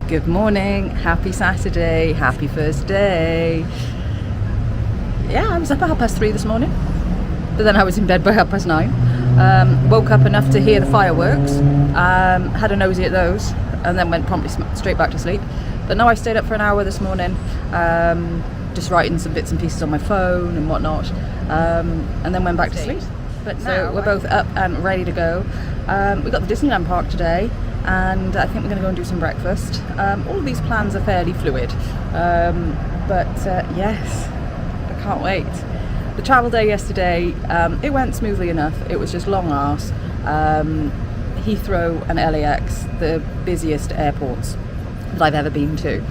Good morning, happy Saturday, happy first day. Yeah, I was up at 3:30 this morning, but then I was in bed by 9:30. Woke up enough to hear the fireworks, had a nosy at those, and then went promptly straight back to sleep. But no, I stayed up for an hour this morning, just writing some bits and pieces on my phone and whatnot, and then went back to sleep. But so we're both up and ready to go. We got the Disneyland park today, and I think we're going to go and do some breakfast. All of these plans are fairly fluid, but yes, I can't wait. The travel day yesterday, it went smoothly enough. It was just long arse. Heathrow and LAX, the busiest airports that I've ever been to.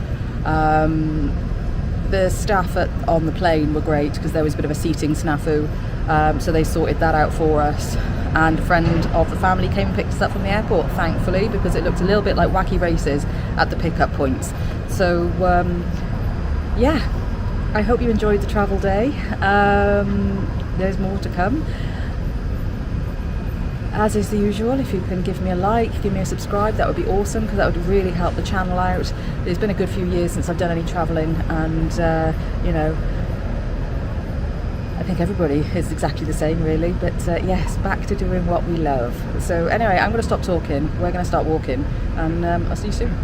The staff on the plane were great because there was a bit of a seating snafu, so they sorted that out for us. And a friend of the family came and picked us up from the airport, thankfully, because it looked a little bit like wacky races at the pickup points. So yeah, I hope you enjoyed the travel day. There's more to come. As is the usual, if you can give me a like, give me a subscribe, that would be awesome, because that would really help the channel out. It's been a good few years since I've done any travelling, and you know, I think everybody is exactly the same really, but yes, back to doing what we love. So anyway, I'm going to stop talking, we're going to start walking, and I'll see you soon.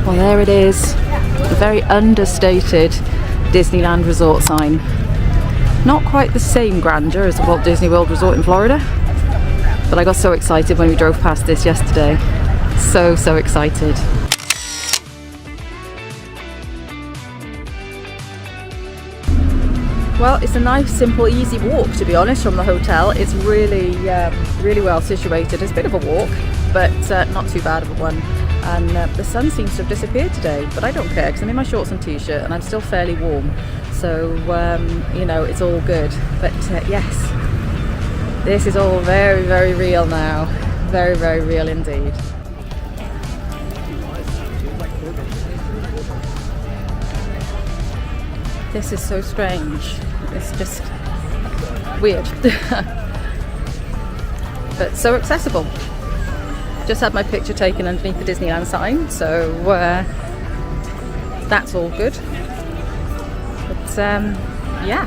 Well, there it is, the very understated Disneyland Resort sign. Not quite the same grandeur as the Walt Disney World Resort in Florida, but I got so excited when we drove past this yesterday. So excited. Well, it's a nice, simple, easy walk, to be honest, from the hotel. It's really, really well situated. It's a bit of a walk, but not too bad of a one. And the sun seems to have disappeared today, but I don't care because I'm in my shorts and t-shirt and I'm still fairly warm, so you know, it's all good. But yes, this is all very, very real now. Very, very real indeed. This is so strange. It's just weird. But so accessible. Just had my picture taken underneath the Disneyland sign, so that's all good. But yeah.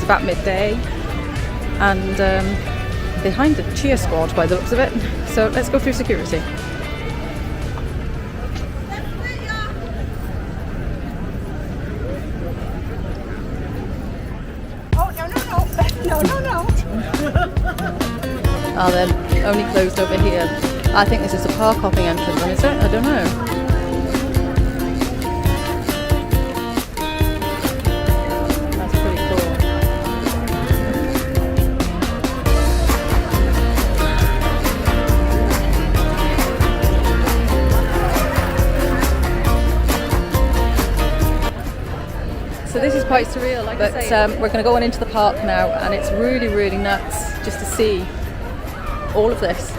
About midday, and behind the cheer squad by the looks of it, so let's go through security. Oh, no. Oh, they're only closed over here. I think this is a park hopping entrance, is it? I don't know. So this is quite surreal, but we're going to go on into the park now, and it's really, really nuts just to see all of this.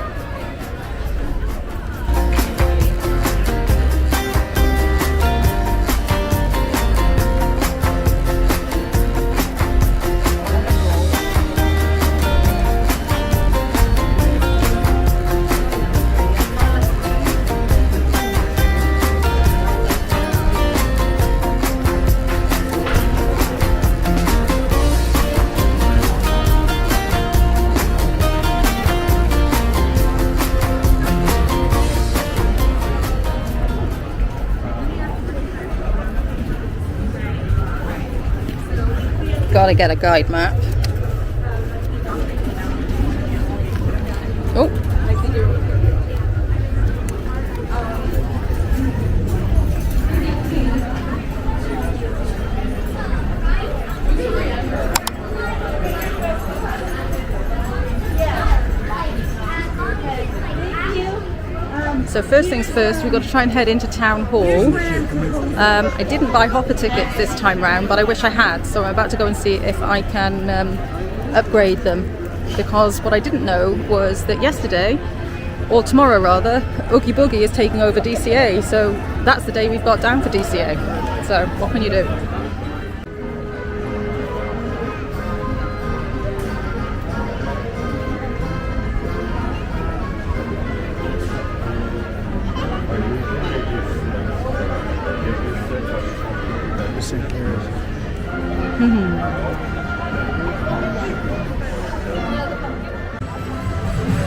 Gotta get a guide map. Oh. So first things first, we've got to try and head into Town Hall. I didn't buy hopper tickets this time round, but I wish I had. So I'm about to go and see if I can upgrade them. Because what I didn't know was that yesterday, or tomorrow rather, Oogie Boogie is taking over DCA. So that's the day we've got down for DCA. So what can you do?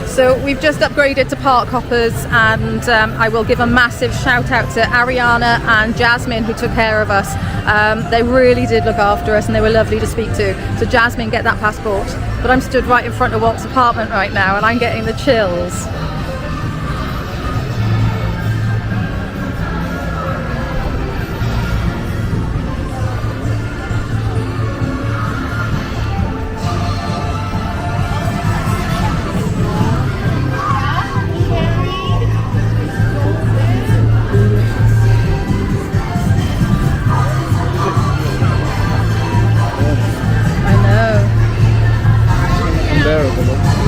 So we've just upgraded to park hoppers, and I will give a massive shout out to Ariana and Jasmine who took care of us. They really did look after us and they were lovely to speak to. So Jasmine, get that passport. But I'm stood right in front of Walt's apartment right now and I'm getting the chills.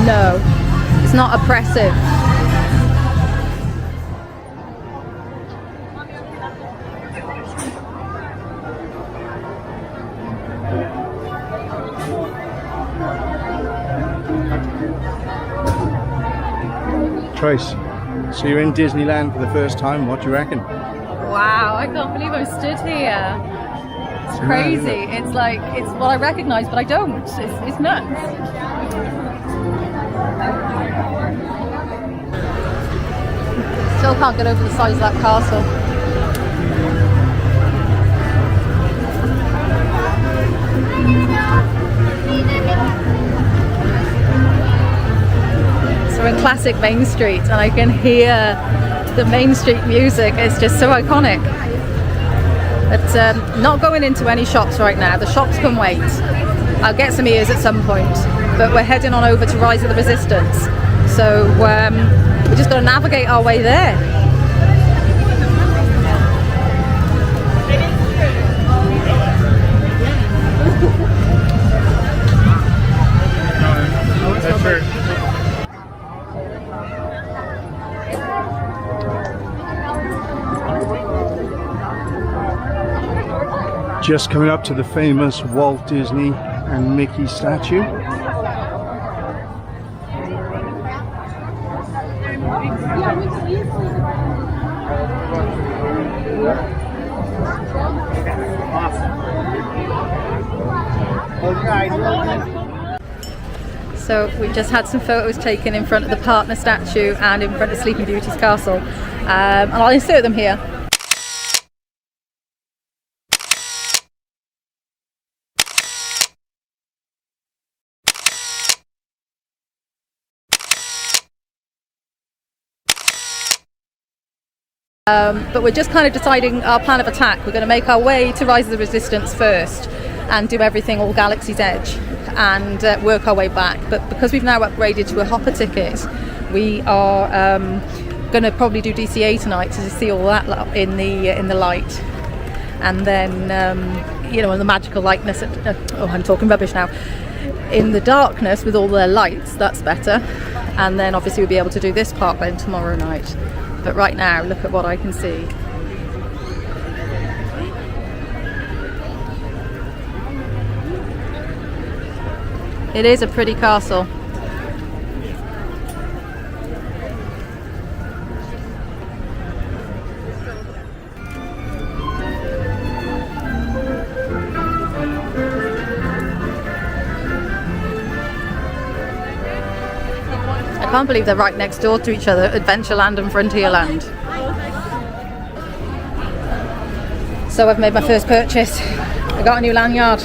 No, it's not oppressive. Trace, so you're in Disneyland for the first time. What do you reckon? Wow, I can't believe I'm stood here. It's crazy. It's like, it's what I recognise, but I don't. It's nuts. Still can't get over the size of that castle. So we're in classic Main Street and I can hear the Main Street music. It's just so iconic. But not going into any shops right now. The shops can wait. I'll get some ears at some point. But we're heading on over to Rise of the Resistance. So we just got to navigate our way there. Just coming up to the famous Walt Disney and Mickey statue. So we've just had some photos taken in front of the partner statue and in front of Sleeping Beauty's castle, and I'll insert them here. But we're just kind of deciding our plan of attack. We're going to make our way to Rise of the Resistance first and do everything all Galaxy's Edge and work our way back. But because we've now upgraded to a hopper ticket, we are going to probably do DCA tonight to see all that in the light, and then you know, in the magical lightness. Oh, I'm talking rubbish now. In the darkness with all the lights, that's better. And then obviously we'll be able to do this part then tomorrow night. But right now, look at what I can see. It is a pretty castle. I can't believe they're right next door to each other, Adventureland and Frontierland. So I've made my first purchase. I got a new lanyard.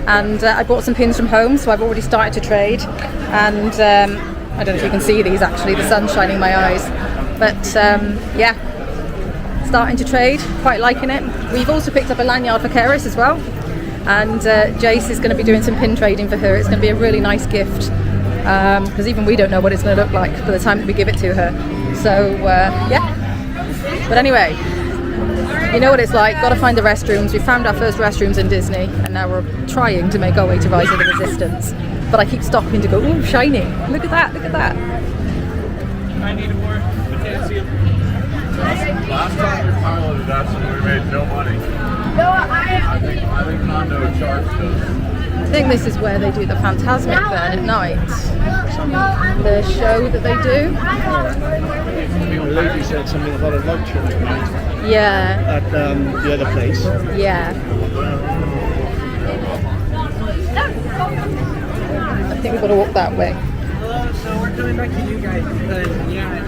and I bought some pins from home, so I've already started to trade. And I don't know if you can see these actually, the sun's shining in my eyes, but yeah, starting to trade, quite liking it. We've also picked up a lanyard for Keris as well, and Jace is going to be doing some pin trading for her. It's going to be a really nice gift, because even we don't know what it's going to look like by the time that we give it to her. So yeah, but anyway, you know what it's like, got to find the restrooms. We found our first restrooms in Disney, and now we're trying to make our way to Rise of the Resistance. But I keep stopping to go, ooh, shiny, look at that, look at that. I need more potassium. Last time we piloted us and we made no money. No, I think Mondo charged us. I think this is where they do the Phantasmic then at night. The show that they do. The lady said something about a light show tonight Yeah. at the other place. Yeah. I think we've got to walk that way. Hello, so we're coming back to you guys because, yeah.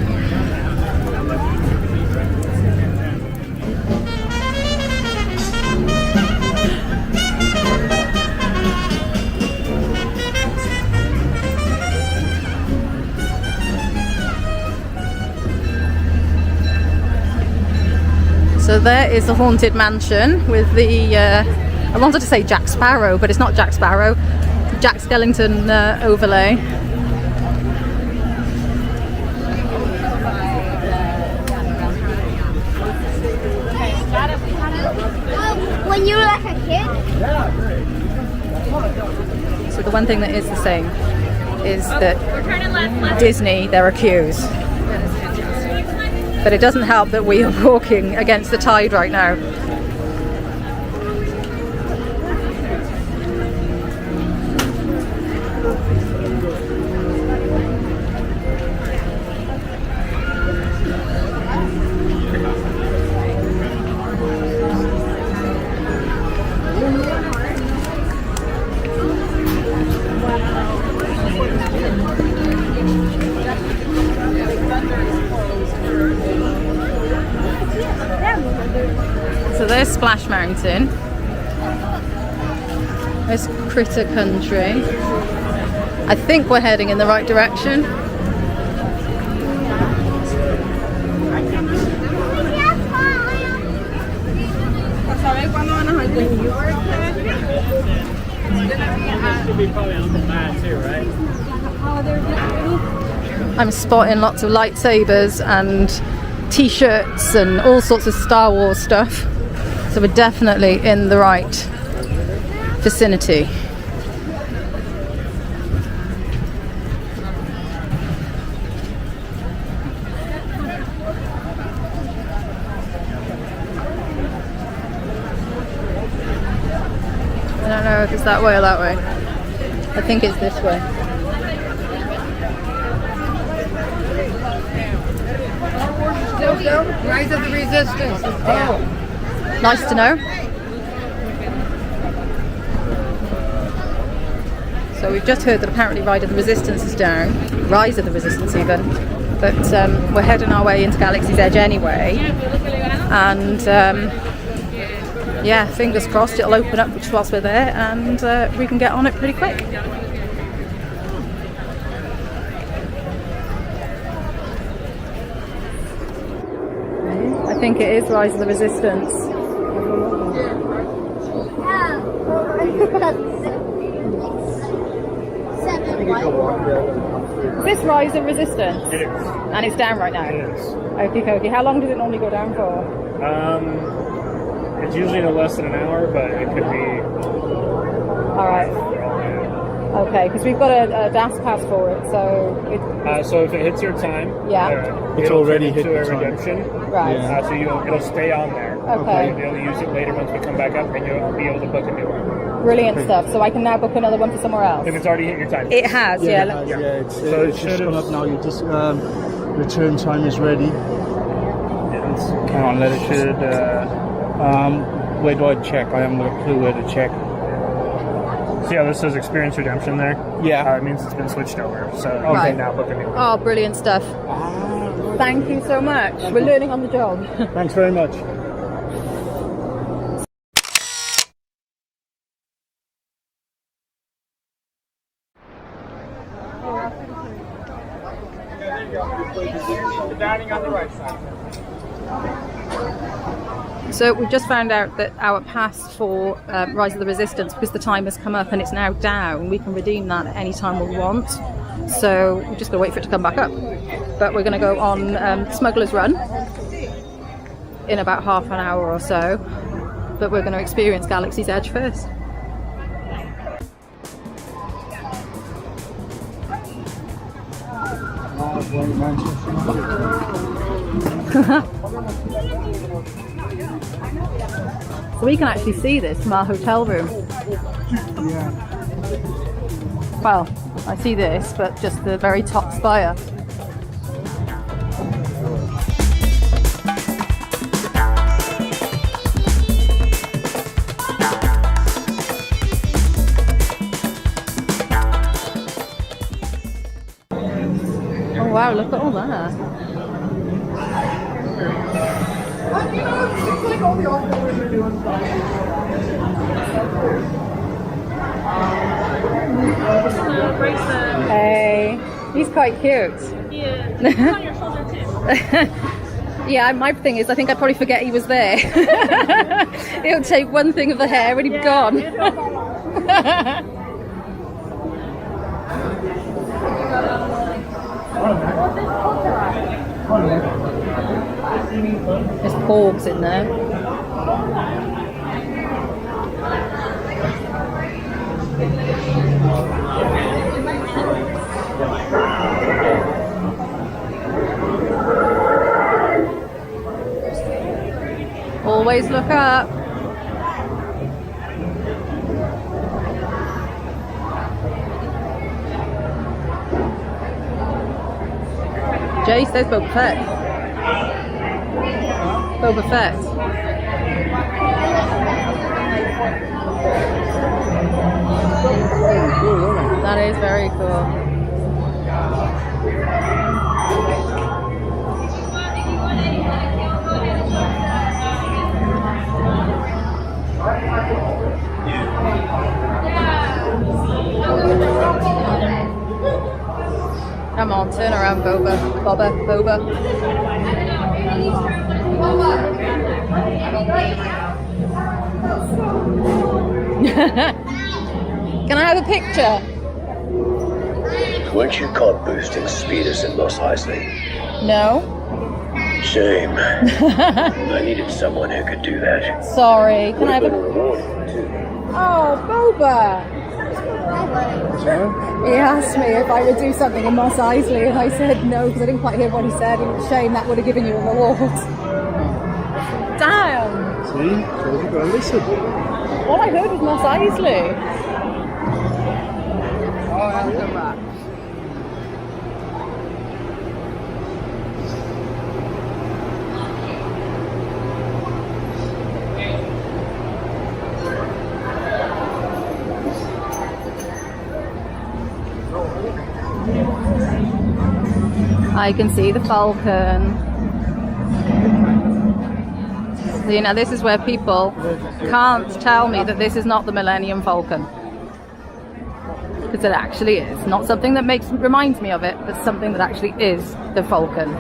So there is the Haunted Mansion with the, I wanted to say Jack Sparrow, but it's not Jack Sparrow, Jack Skellington overlay. when you were like a kid? So the one thing that is the same is that Disney, there are queues. But it doesn't help that we are walking against the tide right now. So there's Splash Mountain. There's Critter Country. I think we're heading in the right direction. I'm spotting lots of lightsabers and t-shirts and all sorts of Star Wars stuff. So we're definitely in the right vicinity. I don't know if it's that way or that way. I think it's this way. Rise of the Resistance. Nice to know. So we've just heard that apparently Rise of the Resistance is down. Rise of the Resistance even. But we're heading our way into Galaxy's Edge anyway. And yeah, fingers crossed it'll open up just whilst we're there and we can get on it pretty quick. I think it is Rise of the Resistance. Is this Rise of Resistance? It is. And it's down right now? It is. Okie dokie. How long does it normally go down for? It's usually no less than an hour, but it could be. Alright. Okay, because we've got a DAS pass for it, so... So if it hits your time, Yeah. It's it'll already turn into hit a the time. redemption. Right. Yeah. So it'll stay on there. Okay. You'll be able to use it later once we come back up, and you'll be able to book a new one. Brilliant stuff. So I can now book another one for somewhere else? If it's already hit your time. It has, It yeah. has, it's, So it it's just should gone have- up now. You just return time is ready. Hang on, let it should. Where do I check? I haven't got a clue where to check. See how this says experience redemption there? Yeah. It means it's been switched over. So you Right. can now book a new one. Oh, brilliant stuff. Thank you so much. We're learning on the job. Thanks very much. dining on the right side. So we've just found out that our pass for Rise of the Resistance, because the time has come up and it's now down, we can redeem that at any time we want. So we're just going to wait for it to come back up. But we're going to go on Smugglers Run in about half an hour or so. But we're going to experience Galaxy's Edge first. So we can actually see this from our hotel room. Yeah. Well, I see this, but just the very top spire. Oh wow, look at all that. Hey, he's quite cute. Yeah, it's on your shoulder too. Yeah, my thing is I think I'd probably forget he was there. He'll take one thing of the hair and he'd be gone. There's porgs in there. Always look up. Jay says Boba Fett. Boba Fett. That is very cool. Come on, turn around, Boba. Boba. Can I have a picture? Weren't you caught boosting speeders in Mos Eisley? No. Shame. I needed someone who could do that. Sorry. Can I have Been a a... reward too. Oh, Boba. He asked me if I would do something in Mos Eisley and I said no because I didn't quite hear what he said. It was a shame, that would have given you a reward. Damn! See? So you've got to listen. All I heard was Mos Eisley. Oh, I'll come back. I can see the Falcon. So, you know, this is where people can't tell me that this is not the Millennium Falcon. Because it actually is. Not something that reminds me of it, but something that actually is the Falcon.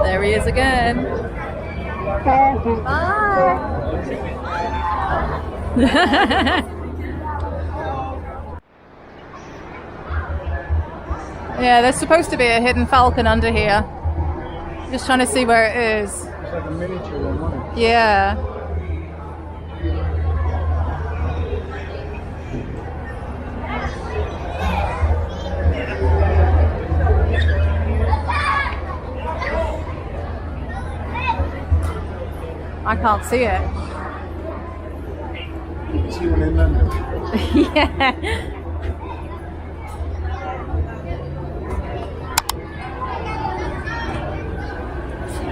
There he is again. Yeah, there's supposed to be a hidden Falcon under here. Just trying to see where it is. It's like a miniature one, wasn't it? Yeah. I can't see it. see one in London. Yeah.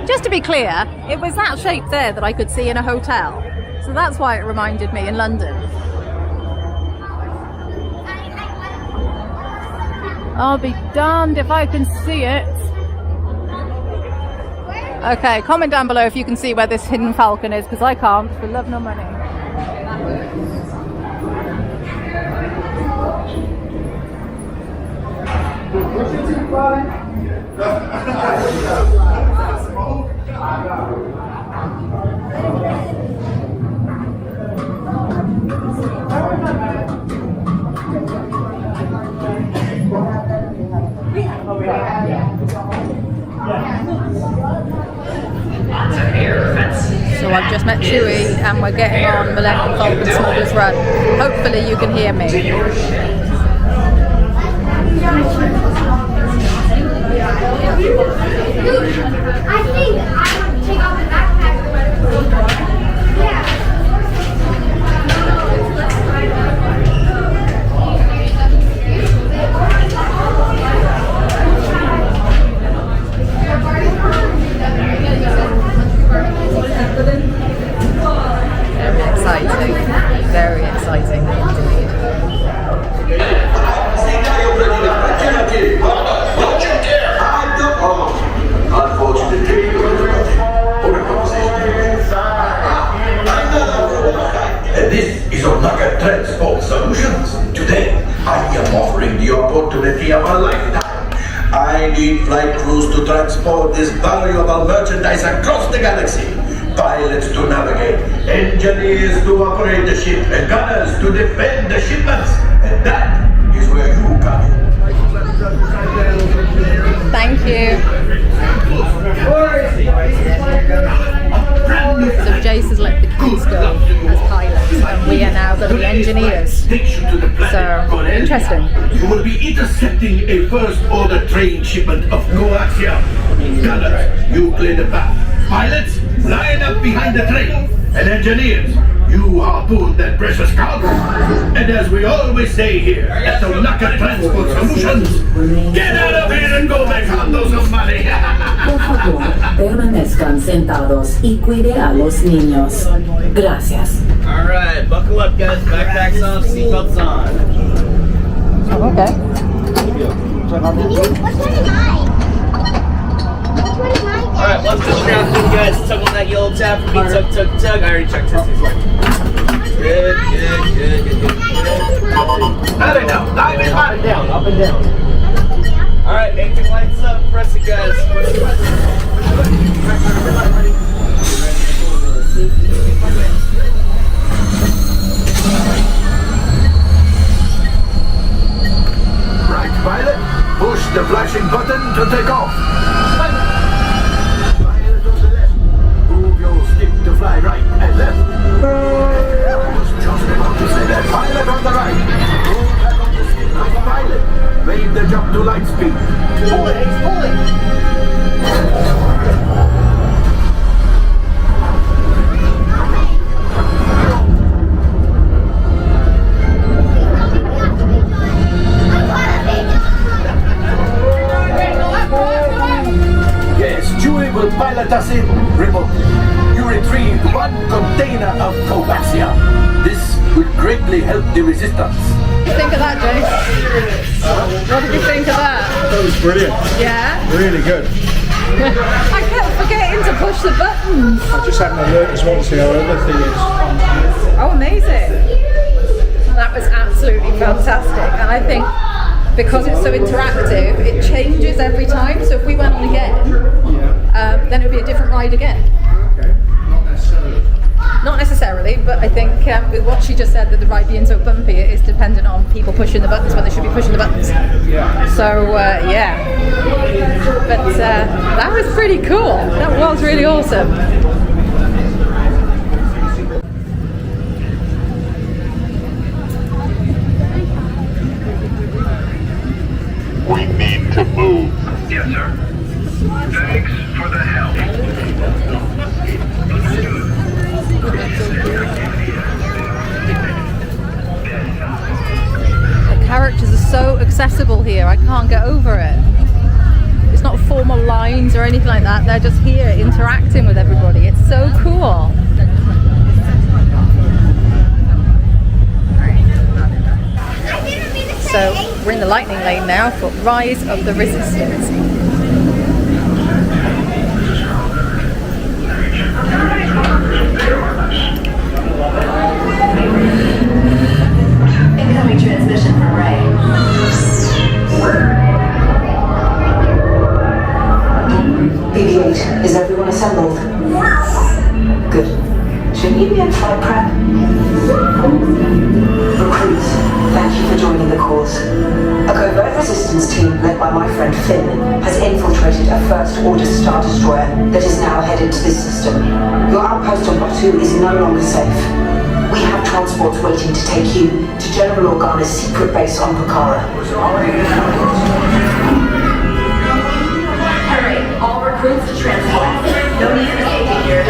Just to be clear, it was that shape there that I could see in a hotel. So that's why it reminded me in London. I'll be darned if I can see it. Okay, comment down below if you can see where this hidden Falcon is, because I can't, for love nor money. So I've just met Chewie and we're getting on Millennium Falcon Smugglers Run. Hopefully you can hear me. I think I would take off the backpack. Yeah. Very exciting indeed. This is Onaka Transport Solutions. Today, I am offering the opportunity of a lifetime. I need flight crews to transport this valuable merchandise across the galaxy. Pilots to navigate, engineers to operate the ship, and gunners to defend the shipments. And that is where you come in. Thank you. So Jace has let the kids go as pilots and we are now going to be engineers. So, interesting. You will be intercepting a first order train shipment of coaxium. Gunners, you clear the path. Pilots, line up behind the train. And engineers, you harpoon that precious cargo. And as we always say here at Onaka Transport Solutions, get out of here and go make handles of money. Por favor, permanezcan sentados y cuide a los niños. Gracias. All right, buckle up, guys. Backpacks on, seatbelts on. Oh, okay. What's one of mine? All right, let's push around through, guys. Tug on that yellow tab for me. Tug, tug, tug. I already checked this. Good. Up and down, up and down, up and down. All right, engine lights up. Press it, guys. Right, pilot, push the flashing button to take off. Pilot on the left, move your stick to fly right and left. I was just about to say that. Pilot on the right, move back on the stick of the pilot. Make the jump to light speed. Pull it, Ace, pull it. Will pilot us in remotely. You retrieve one container of coaxium. This will greatly help the resistance. What did you think of that, Jace? What did you think of that? That was brilliant. Yeah? Really good. I kept forgetting to push the buttons. I just had an alert as well to see how everything is. Oh, amazing. That was absolutely fantastic. And I think because it's so interactive, it changes every time. So if we went on again, then it would be a different ride again. Okay, not necessarily. Not necessarily, but I think with what she just said, that the ride being so bumpy, it is dependent on people pushing the buttons when they should be pushing the buttons. Yeah. So, yeah. But that was pretty cool. That was really awesome. We need to move. Yes, sir. Thanks for the help. characters are so accessible here. I can't get over it. It's not formal lines or anything like that. They're just here interacting with everybody. It's so cool. So we're in the lightning lane now for Rise of the Resistance. Incoming transmission from Ray. BB-8, is everyone assembled? Good. Should you be in flight prep? Recruits, thank you for joining the cause. A covert resistance team led by my friend Finn has infiltrated a First Order Star Destroyer that is now headed to this system. Your outpost on Batu is no longer safe. We have transports waiting to take you to General Organa's secret base on Pucara. Hurry, all recruits to transport. No need for safety here.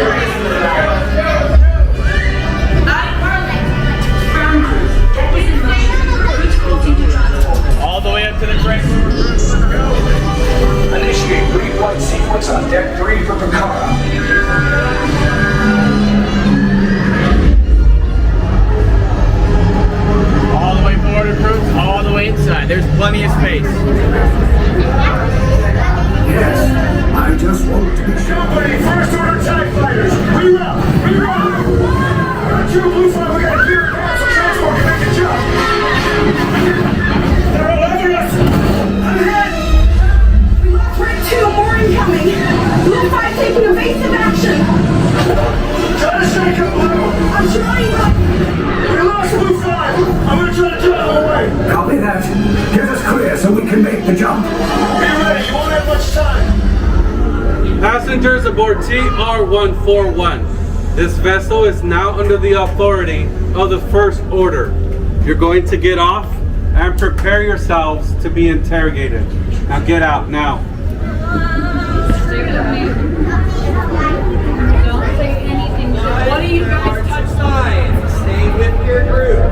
All the way up to the train. Initiate pre-flight sequence on deck 3 for Pucara. All the way forward, recruits, all the way inside. There's plenty of space. Yes, I just want to be sure. Company, First Order TIE Fighters, reroute! Two Blue 5, we got a gear and parts of transport to make the jump! They're all over us! I'm hit! We lost Red 2, more incoming! Blue 5 taking evasive action! Try to shake up Blue! I'm trying, but... We lost Blue 5! I'm gonna try to drive them away! Copy that. Get us clear so we can make the jump. Be ready, you won't have much time! Passengers aboard TR-141. This vessel is now under the authority of the First Order. You're going to get off and prepare yourselves to be interrogated. Now get out, now. Don't say anything. What do you guys touch signs? Stay with your group.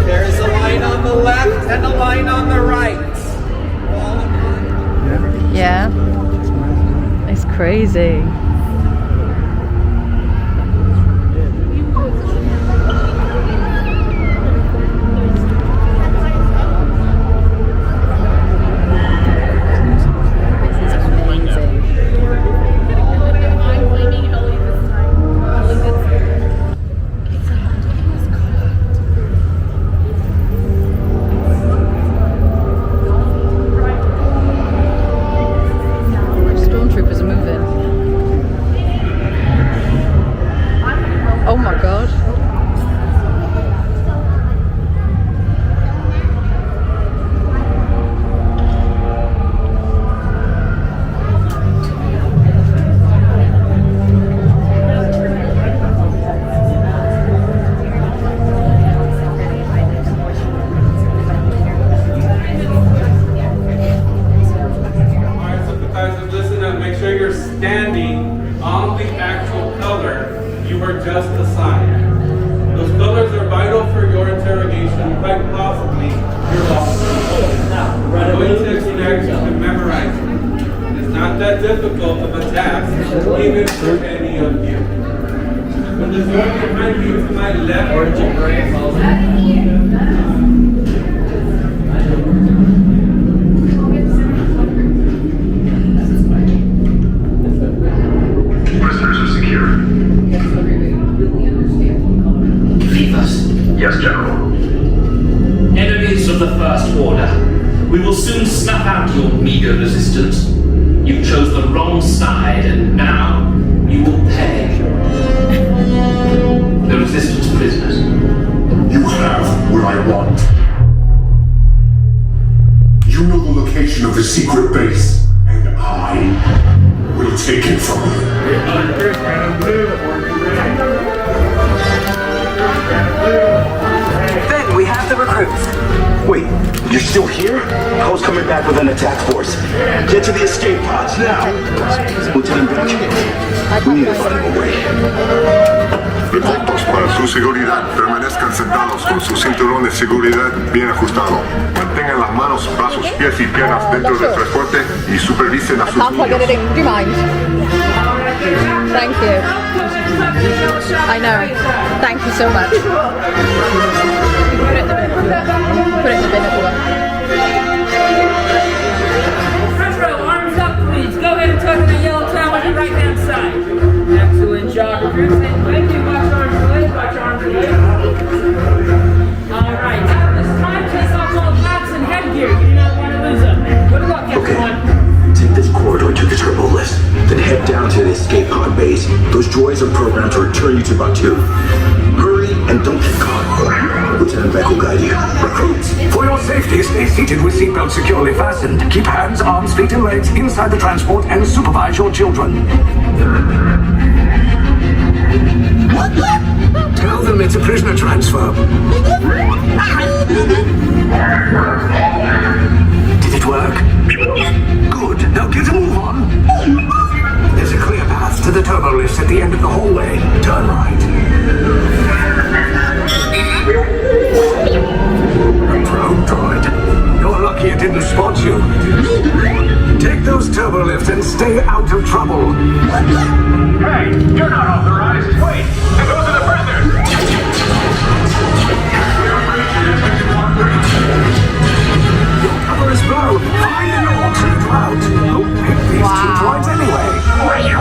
There is a line on the left and a line on the right. Yeah. It's crazy. Stormtroopers are moving. Oh my god. Alright, so guys, listen up. Make sure you're standing on the actual color you were just assigned. Those colors are vital for your interrogation, quite possibly your loss. I'm going to expect you to memorize it. It's not that difficult of a task, even for any of you. When the door behind you to my left, Prisoners are secure. Vivas, Yes, General. enemies of the First Order. We will soon snuff out your meager resistance. You chose the wrong side, and now you will pay. The resistance prisoners. You have what I want. You know the location of the secret base, and I will take it from you. Then we have the recruits. Wait, you're still here? I was coming back with an attack force. Get to the escape pods now. Lieutenant Beck, we need to find a way. Detentos para su seguridad. Permanezcan sentados con su cinturón de seguridad bien ajustado. Mantengan las manos, brazos, pies y piernas dentro del transporte y supervisen a sus Can't plug niños. anything. Do you mind? Thank you. I know. Thank you so much. Put it in the bin. Put it in the bin if you want. Front row, arms up, please. Go ahead and tuck in the yellow towel on your right hand side. Excellent job, recruits. Thank you. Watch arms release. Watch arms release. All right. Now this time, take off all hats and headgear. You do not want to lose them. Good luck, everyone. Take this corridor to the turbo lift, then head down to the escape pod base. Those droids are programmed to return you to Batu. Hurry and don't get caught. Lieutenant Beck will guide you. Recruits, for your safety, stay seated with seatbelts securely fastened. Keep hands, arms, feet, and legs inside the transport and supervise your children. Tell them it's a prisoner transfer. Did it work? Good. Now get a move on. There's a clear path to the turbo lifts at the end of the hallway. Turn right. Proud droid. You're lucky it didn't spot you. Take those turbo lifts and stay out of trouble. Hey, you're not authorized. Wait, those are the prisoners. Cover is blown. Find an alternate route. Who picked these two droids anyway? Fire!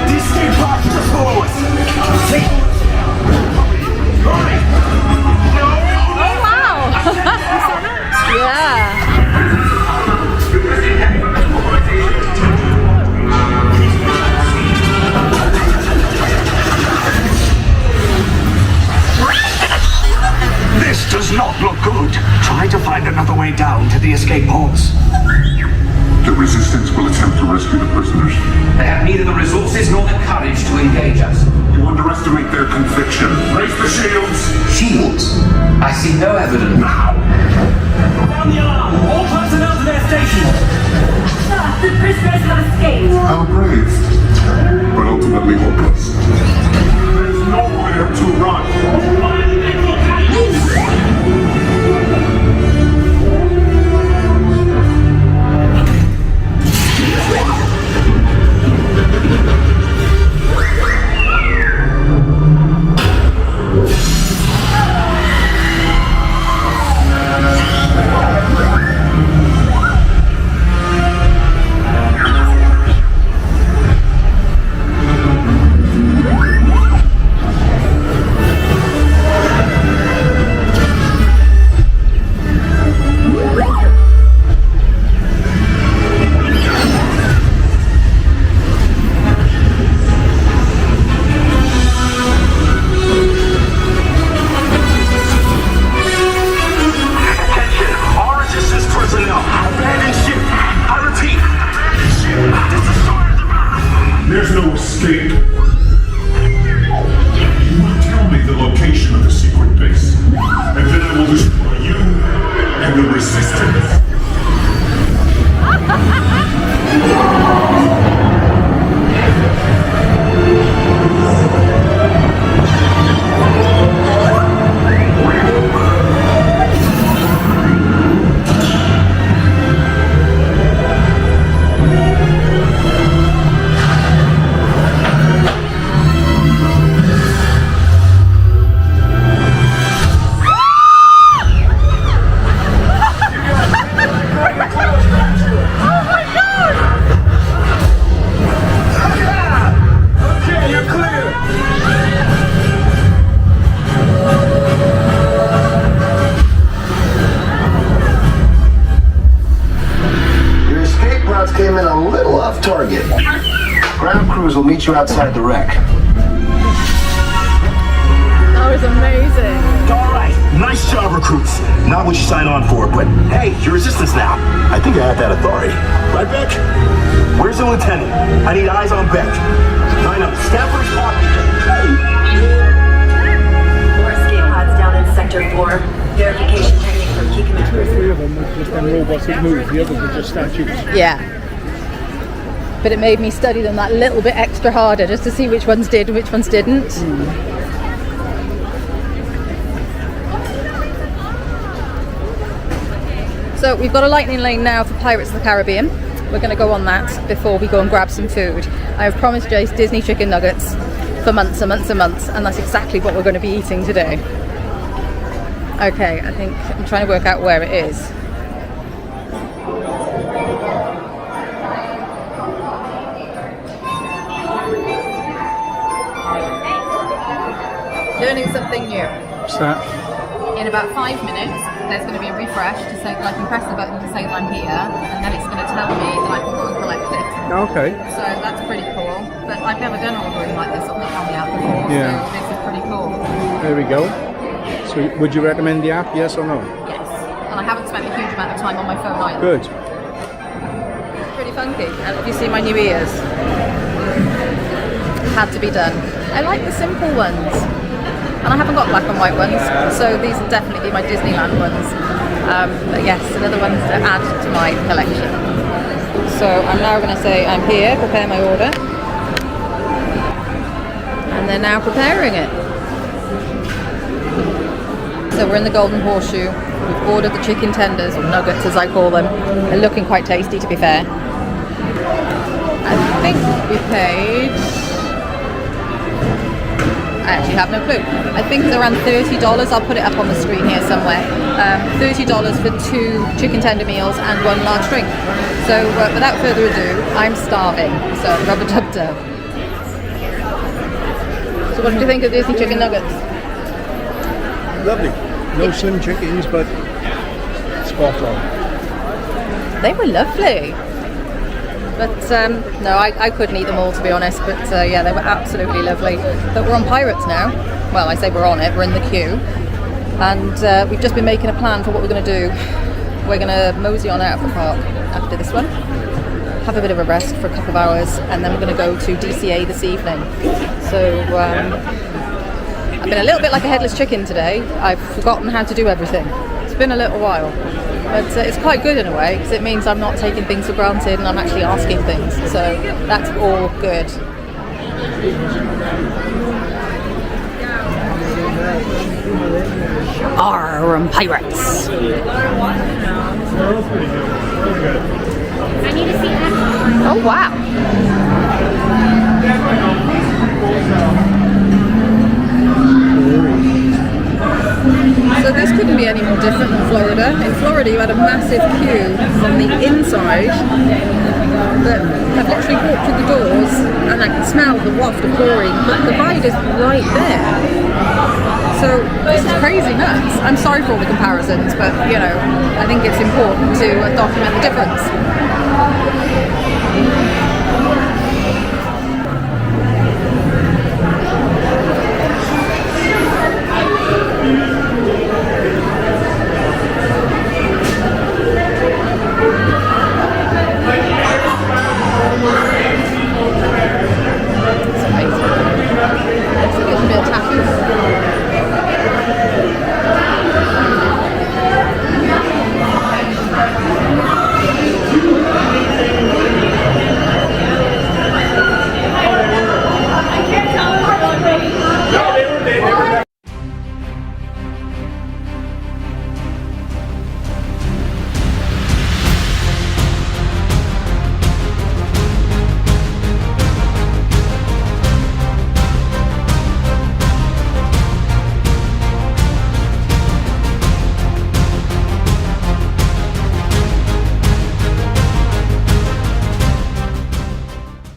These escape pods just follow us. Take. Hurry! Oh wow! Yeah. This does not look good. Try to find another way down to the escape pods. The resistance will attempt to rescue the prisoners. They have neither the resources nor the courage to engage us. You underestimate their conviction. Raise the shields! Shields? I see no evidence. Now! Sound the alarm. All personnel to their stations. Sir, the prisoners have escaped. How brave, but ultimately hopeless. There's nowhere to run. There's no escape. You will tell me the location of the secret base, and then I will destroy you and the resistance. Came in a little off target. Ground crews will meet you outside the wreck. That was amazing. All right, nice job, recruits. Not what you signed on for, but hey, you're resistance now. I think I have that authority. Right, Beck? Where's the lieutenant? I need eyes on Beck. Line up. Stand for his pocket. Hey! registered for verification technique from key The commander. three of them were just them robots that move, the others were just statues. Yeah. But it made me study them that little bit extra harder just to see which ones did and which ones didn't. So we've got a lightning lane now for Pirates of the Caribbean. We're going to go on that before we go and grab some food. I have promised Jace Disney chicken nuggets for months and months and months, and that's exactly what we're going to be eating today. Okay, I think I'm trying to work out where it is. Learning something new. What's that? In about 5 minutes, there's going to be a refresh to say that I can press the button to say that I'm here, and then it's going to tell me that I can go and collect it. Okay. So that's pretty cool. But I've never done ordering like this on the app before, Yeah. so this is pretty cool. There we go. So would you recommend the app, yes or no? Yes. And I haven't spent a huge amount of time on my phone either. Good. Pretty funky. And if you see my new ears, had to be done. I like the simple ones. And I haven't got black and white ones, so these will definitely be my Disneyland ones. But yes, another one to add to my collection. So I'm now going to say I'm here, prepare my order. And they're now preparing it. So we're in the Golden Horseshoe. We've ordered the chicken tenders, or nuggets as I call them. They're looking quite tasty, to be fair. I think we paid... I actually have no clue. I think it's around $30. I'll put it up on the screen here somewhere. $30 for 2 chicken tender meals and 1 large drink. So without further ado, I'm starving. So rub-a-dub-dub. So what did you think of Disney chicken nuggets? Lovely. No slim chickens, but spot on. They were lovely. But no, I couldn't eat them all, to be honest. But yeah, they were absolutely lovely. But we're on Pirates now. Well, I say we're on it. We're in the queue. And we've just been making a plan for what we're going to do. We're going to mosey on out of the park after this one. Have a bit of a rest for a couple of hours. And then we're going to go to DCA this evening. So I've been a little bit like a headless chicken today. I've forgotten how to do everything. It's been a little while. But it's quite good in a way, because it means I'm not taking things for granted and I'm actually asking things. So that's all good. Arr, I'm Pirates. I need to see that. Oh, wow. So this couldn't be any more different than Florida. In Florida you had a massive queue from the inside that I've literally walked through the doors and I can smell the waft of chlorine, but the ride is right there. So this is crazy nuts. I'm sorry for all the comparisons, but you know, I think it's important to document the difference.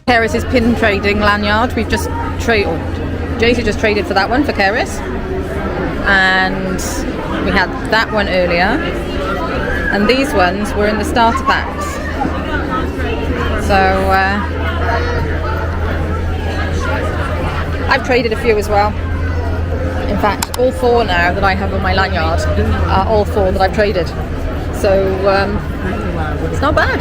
Keris's pin trading lanyard. We've just traded, Jason just traded for that one for Keris, and we had that one earlier, and these ones were in the starter packs. So I've traded a few as well. In fact, all 4 now that I have on my lanyard are all 4 that I've traded. So it's not bad.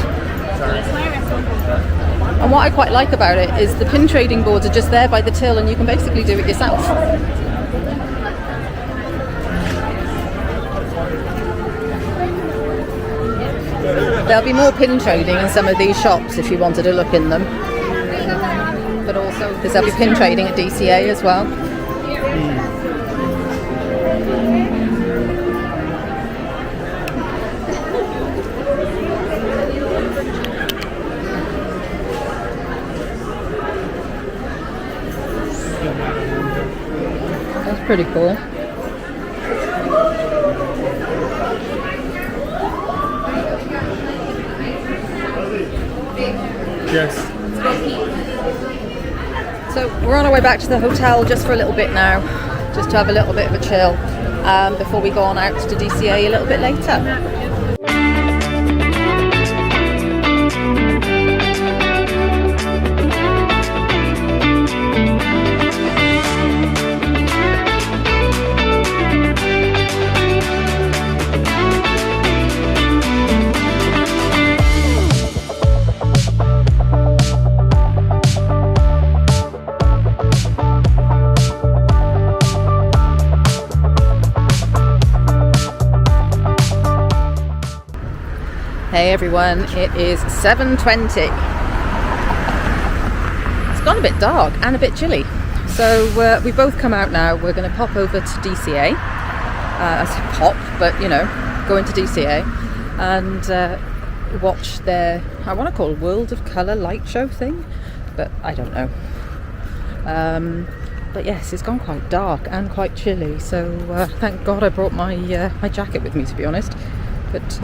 And what I quite like about it is the pin trading boards are just there by the till and you can basically do it yourself. There'll be more pin trading in some of these shops if you wanted to look in them. But also, because there'll be pin trading at DCA as well. That's pretty cool. Yes. So we're on our way back to the hotel just for a little bit now, just to have a little bit of a chill before we go on out to DCA a little bit later. Hey everyone, it is 7:20. It's gone a bit dark and a bit chilly. So we've both come out now. We're going to pop over to DCA. I say pop, but you know, go into DCA and watch their, I want to call it World of Colour light show thing, but I don't know. But yes, it's gone quite dark and quite chilly. So thank God I brought my my jacket with me, to be honest. But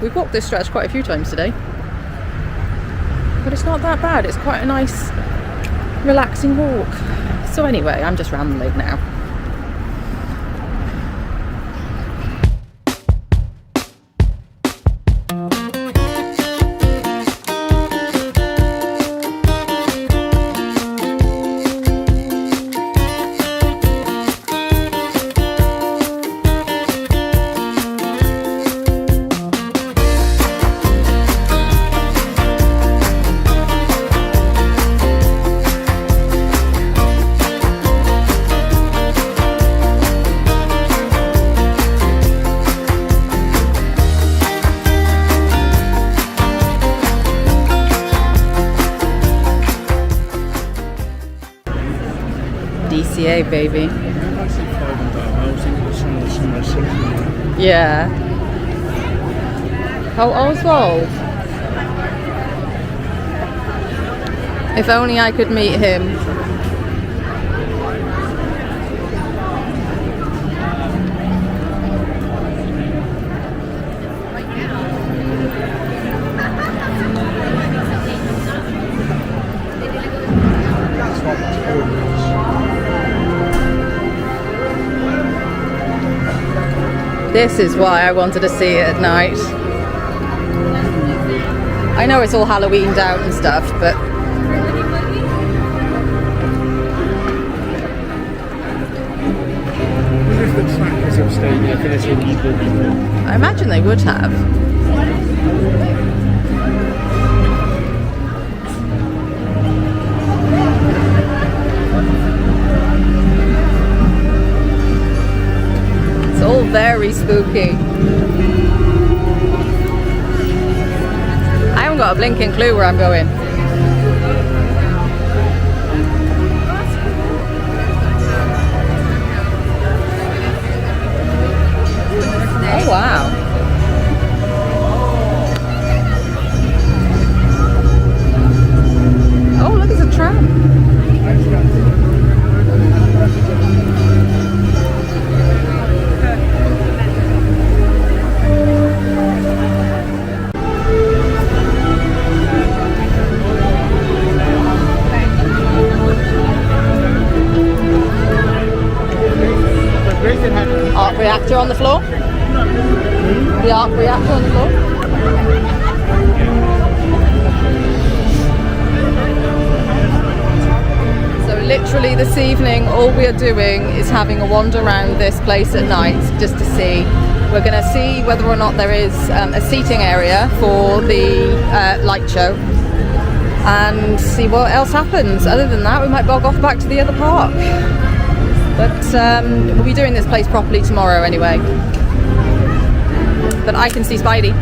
we've walked this stretch quite a few times today, but it's not that bad. It's quite a nice, relaxing walk. So anyway, I'm just rambling now. DCA, baby. Yeah. Oh, Oswald. If only I could meet him. This is why I wanted to see it at night. I know it's all Halloweened out and stuff, but I imagine they would have. It's all very spooky. I haven't got a blinking clue where I'm going. Oh wow. Oh look, it's a tram. Arc reactor on the floor? The arc reactor on the floor? So literally this evening all we are doing is having a wander around this place at night just to see. We're going to see whether or not there is a seating area for the light show and see what else happens. Other than that, we might bog off back to the other park. But we'll be doing this place properly tomorrow anyway. But I can see Spidey.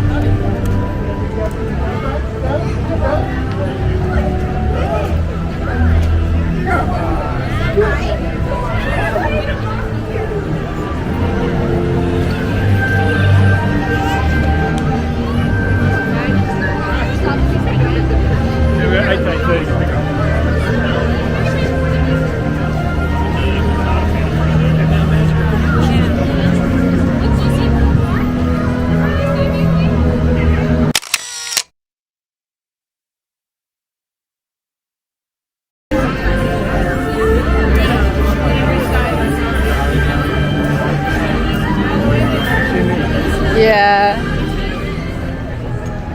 Yeah.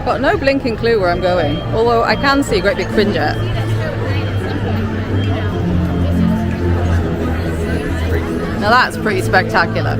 Got no blinking clue where I'm going, although I can see a great big Quinjet. Now that's pretty spectacular.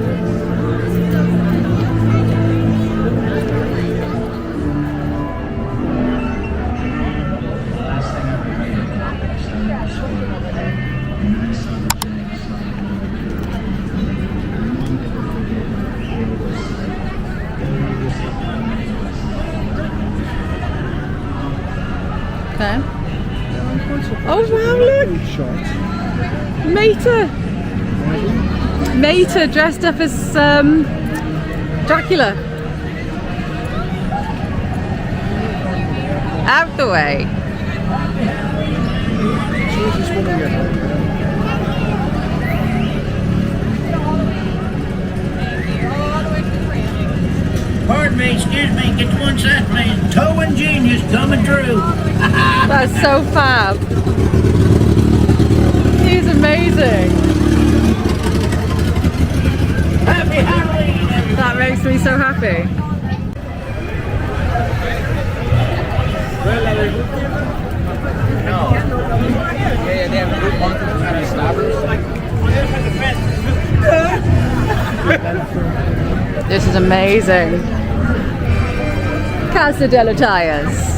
Okay. Oh wow, look! Mater dressed up as Dracula. Out the way. Pardon me, excuse me, get to one side, please. Towing genius coming through. That's so fab. He's amazing. Happy Halloween, everybody. That makes me so happy. Yeah, they have a good one kind of stoppers. This is amazing. Casa della Tires.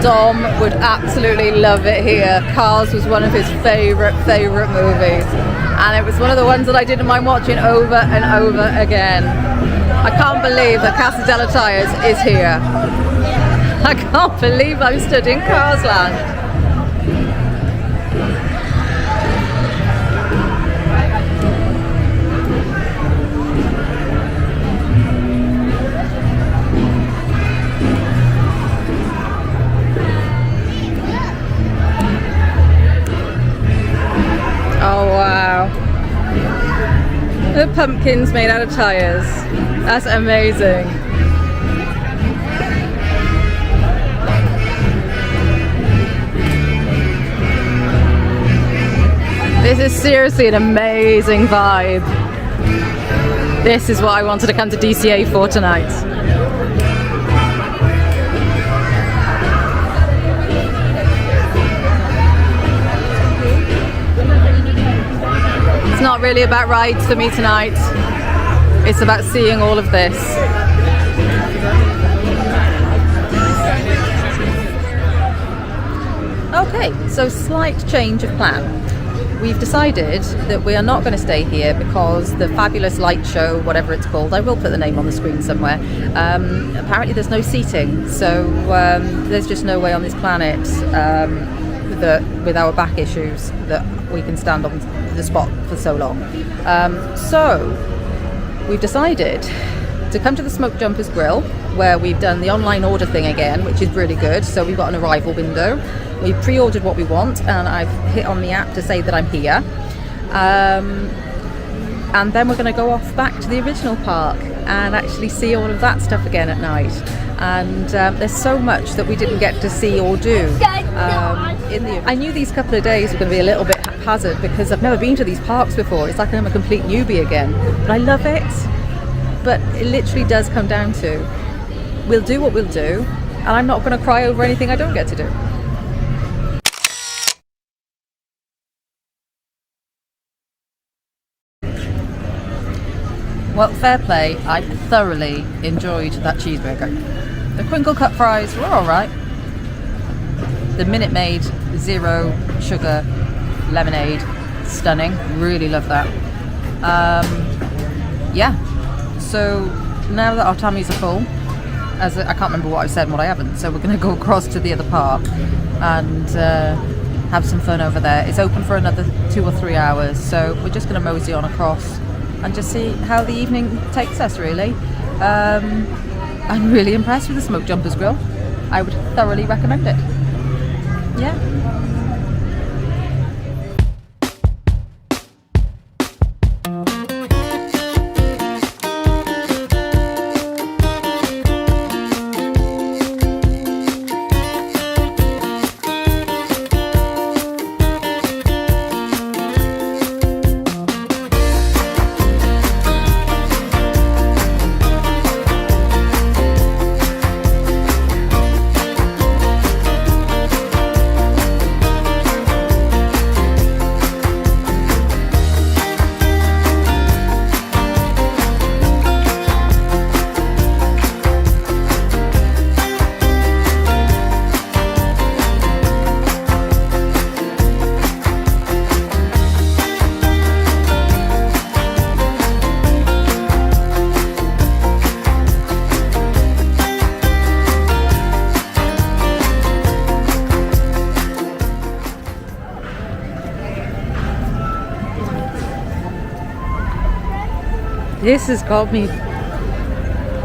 Dom would absolutely love it here. Cars was one of his favourite movies. And it was one of the ones that I didn't mind watching over and over again. I can't believe that Casa della Tires is here. I can't believe I'm stood in Cars Land. Oh wow. The pumpkins made out of tires. That's amazing. This is seriously an amazing vibe. This is what I wanted to come to DCA for tonight. It's not really about rides for me tonight. It's about seeing all of this. Okay, so slight change of plan. We've decided that we are not going to stay here because the fabulous light show, whatever it's called, I will put the name on the screen somewhere, apparently there's no seating, so there's just no way on this planet that with our back issues that we can stand on the spot for so long. So we've decided to come to the Smoke Jumpers Grill, where we've done the online order thing again, which is really good. So we've got an arrival window. We've pre-ordered what we want, and I've hit on the app to say that I'm here. And then we're going to go off back to the original park and actually see all of that stuff again at night. And there's so much that we didn't get to see or do. I knew these couple of days were going to be a little bit haphazard because I've never been to these parks before. It's like I'm a complete newbie again. But I love it. But it literally does come down to, we'll do what we'll do, and I'm not going to cry over anything I don't get to do. Well, fair play, I thoroughly enjoyed that cheeseburger. The crinkle cut fries were alright. The Minute Maid zero sugar lemonade, stunning, really love that. Yeah, so now that our tummies are full, I can't remember what I've said and what I haven't, so we're going to go across to the other park and have some fun over there. It's open for another 2 or 3 hours, so we're just going to mosey on across and just see how the evening takes us, really. I'm really impressed with the Smoke Jumpers Grill. I would thoroughly recommend it. Yeah.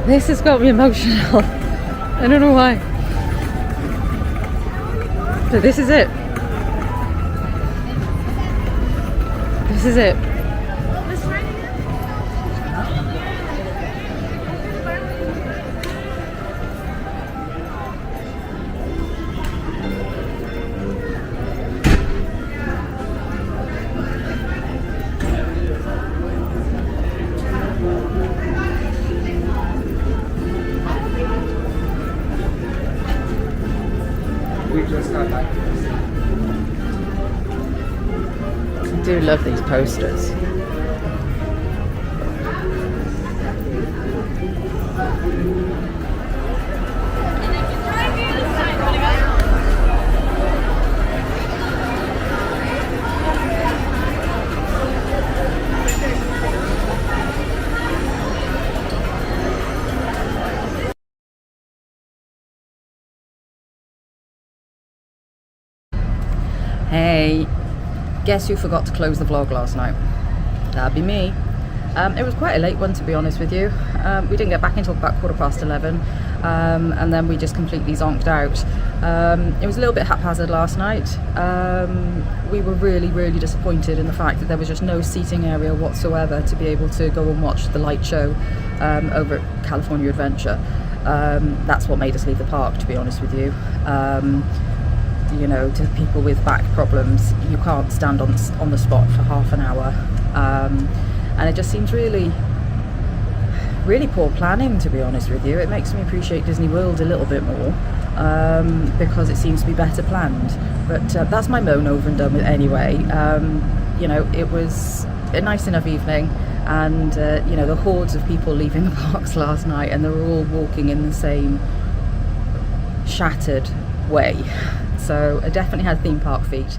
This has got me emotional. I don't know why. So this is it. This is it. I do love these posters. Hey, guess who forgot to close the vlog last night? That'd be me. It was quite a late one, to be honest with you. We didn't get back until about 11:15, and then we just completely zonked out. It was a little bit haphazard last night. We were really disappointed in the fact that there was just no seating area whatsoever to be able to go and watch the light show over at California Adventure. That's what made us leave the park, to be honest with you. You know, to people with back problems, you can't stand on the spot for half an hour, and it just seems really poor planning, to be honest with you. It makes me appreciate Disney World a little bit more, because it seems to be better planned, but that's my moan over and done with anyway. You know, it was a nice enough evening, and you know, the hordes of people leaving the parks last night, and they were all walking in the same shattered way. So I definitely had theme park feet.